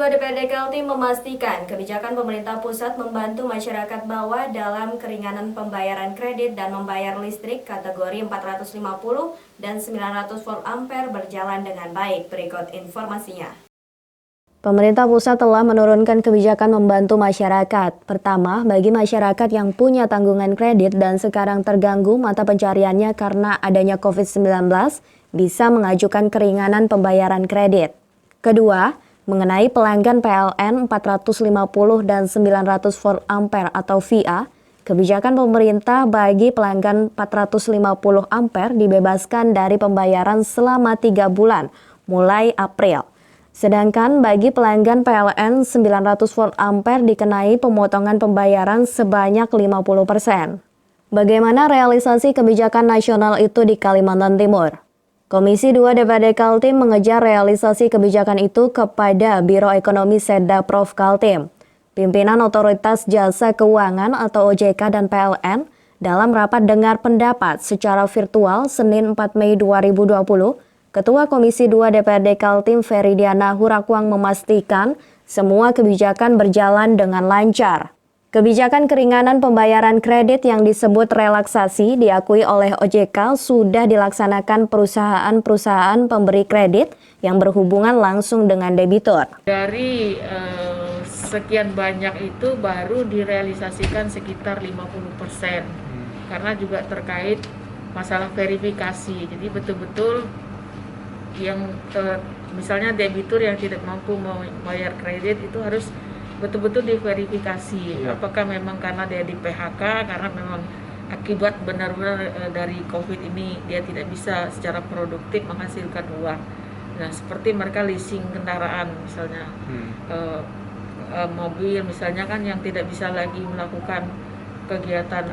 2 DPRD Kaltim memastikan kebijakan pemerintah pusat membantu masyarakat bawah dalam keringanan pembayaran kredit dan membayar listrik kategori 450 dan 900 volt ampere berjalan dengan baik. Berikut informasinya. Pemerintah pusat telah menurunkan kebijakan membantu masyarakat. Pertama, bagi masyarakat yang punya tanggungan kredit dan sekarang terganggu mata pencariannya karena adanya COVID-19, bisa mengajukan keringanan pembayaran kredit. Kedua, mengenai pelanggan PLN 450 dan 900 volt ampere atau VA, kebijakan pemerintah bagi pelanggan 450 ampere dibebaskan dari pembayaran selama 3 bulan, mulai April. Sedangkan bagi pelanggan PLN 900 volt ampere dikenai pemotongan pembayaran sebanyak 50%. Bagaimana realisasi kebijakan nasional itu di Kalimantan Timur? Komisi 2 DPRD Kaltim mengejar realisasi kebijakan itu kepada Biro Ekonomi Seda Prof Kaltim, pimpinan Otoritas Jasa Keuangan atau OJK dan PLN dalam rapat dengar pendapat secara virtual Senin 4 Mei 2020. Ketua Komisi 2 DPRD Kaltim Feridiana Hurakwang memastikan semua kebijakan berjalan dengan lancar. Kebijakan keringanan pembayaran kredit yang disebut relaksasi diakui oleh OJK sudah dilaksanakan perusahaan-perusahaan pemberi kredit yang berhubungan langsung dengan debitur. Dari sekian banyak itu baru direalisasikan sekitar 50%, karena juga terkait masalah verifikasi. Jadi betul-betul yang misalnya debitur yang tidak mampu membayar kredit itu harus betul-betul diverifikasi, apakah memang karena dia di PHK, karena memang akibat benar-benar dari COVID ini dia tidak bisa secara produktif menghasilkan uang. Nah, seperti mereka leasing kendaraan misalnya, mobil misalnya kan yang tidak bisa lagi melakukan kegiatan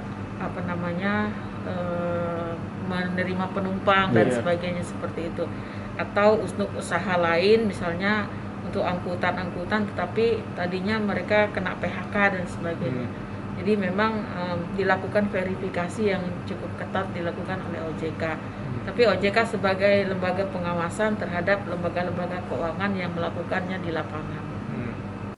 menerima penumpang dan sebagainya seperti itu, atau untuk usaha lain misalnya untuk angkutan tetapi tadinya mereka kena PHK dan sebagainya. Jadi memang dilakukan verifikasi yang cukup ketat dilakukan oleh OJK. Tapi OJK sebagai lembaga pengawasan terhadap lembaga-lembaga keuangan yang melakukannya di lapangan.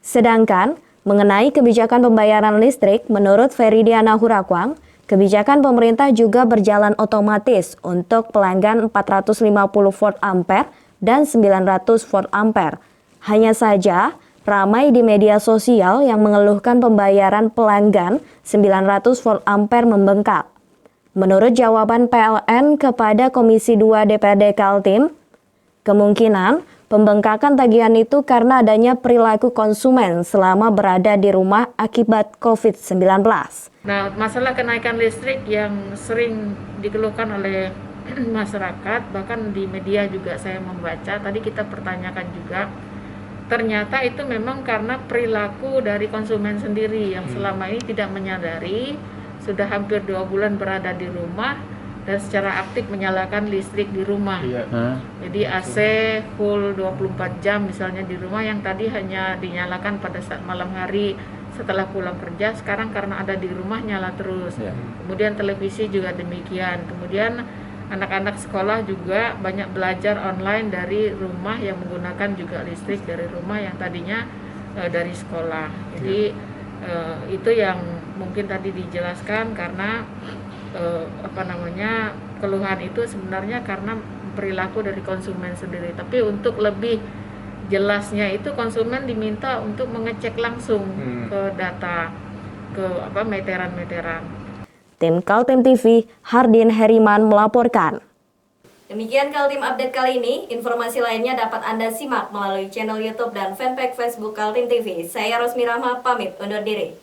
Sedangkan mengenai kebijakan pembayaran listrik, menurut Feridiana Hurakwang, kebijakan pemerintah juga berjalan otomatis untuk pelanggan 450 volt ampere dan 900 volt ampere. Hanya saja, ramai di media sosial yang mengeluhkan pembayaran pelanggan 900 volt ampere membengkak. Menurut jawaban PLN kepada Komisi 2 DPRD Kaltim, kemungkinan pembengkakan tagihan itu karena adanya perilaku konsumen selama berada di rumah akibat COVID-19. Nah, masalah kenaikan listrik yang sering dikeluhkan oleh masyarakat, bahkan di media juga saya membaca, tadi kita pertanyakan juga, ternyata itu memang karena perilaku dari konsumen sendiri yang selama ini tidak menyadari sudah hampir 2 bulan berada di rumah dan secara aktif menyalakan listrik di rumah. Jadi AC full 24 jam misalnya di rumah, yang tadi hanya dinyalakan pada saat malam hari setelah pulang kerja, sekarang karena ada di rumah nyala terus. Kemudian televisi juga demikian. Kemudian anak-anak sekolah juga banyak belajar online dari rumah yang menggunakan juga listrik dari rumah yang tadinya dari sekolah. Jadi itu yang mungkin tadi dijelaskan karena keluhan itu sebenarnya karena perilaku dari konsumen sendiri. Tapi untuk lebih jelasnya itu konsumen diminta untuk mengecek langsung ke data, ke meteran-meteran. Tim Kaltim TV, Hardin Heriman melaporkan. Demikian Kaltim Update kali ini. Informasi lainnya dapat Anda simak melalui channel YouTube dan fanpage Facebook Kaltim TV. Saya Rosmi Rahma, pamit undur diri.